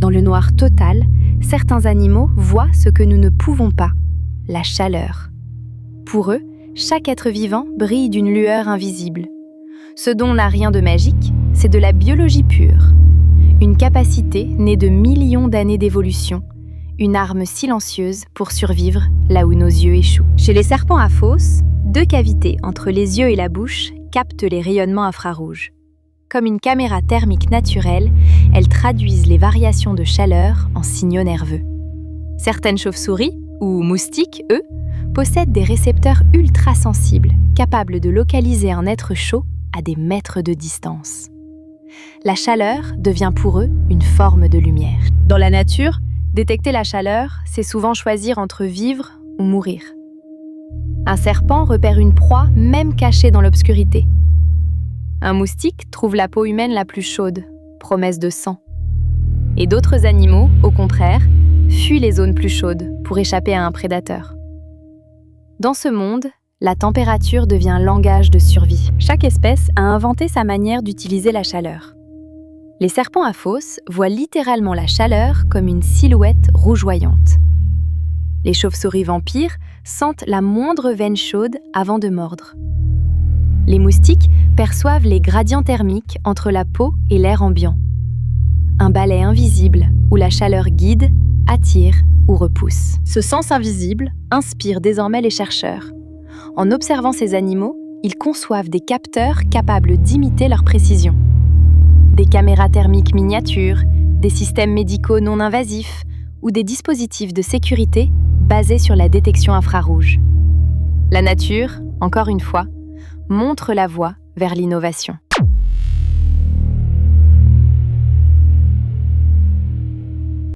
Dans le noir total, certains animaux voient ce que nous ne pouvons pas, la chaleur. Pour eux, chaque être vivant brille d'une lueur invisible. Ce dont n'a rien de magique, c'est de la biologie pure. Une capacité née de millions d'années d'évolution, une arme silencieuse pour survivre là où nos yeux échouent. Chez les serpents à fauce, 2 cavités entre les yeux et la bouche captent les rayonnements infrarouges. Comme une caméra thermique naturelle, elles traduisent les variations de chaleur en signaux nerveux. Certaines chauves-souris, ou moustiques, eux, possèdent des récepteurs ultra-sensibles, capables de localiser un être chaud à des mètres de distance. La chaleur devient pour eux une forme de lumière. Dans la nature, détecter la chaleur, c'est souvent choisir entre vivre ou mourir. Un serpent repère une proie même cachée dans l'obscurité. Un moustique trouve la peau humaine la plus chaude, promesse de sang. Et d'autres animaux, au contraire, fuient les zones plus chaudes pour échapper à un prédateur. Dans ce monde, la température devient langage de survie. Chaque espèce a inventé sa manière d'utiliser la chaleur. Les serpents à fauce voient littéralement la chaleur comme une silhouette rougeoyante. Les chauves-souris vampires sentent la moindre veine chaude avant de mordre. Les moustiques perçoivent les gradients thermiques entre la peau et l'air ambiant. Un balai invisible où la chaleur guide, attire ou repousse. Ce sens invisible inspire désormais les chercheurs. En observant ces animaux, ils conçoivent des capteurs capables d'imiter leur précision. Des caméras thermiques miniatures, des systèmes médicaux non invasifs ou des dispositifs de sécurité basés sur la détection infrarouge. La nature, encore une fois, montre la voie vers l'innovation.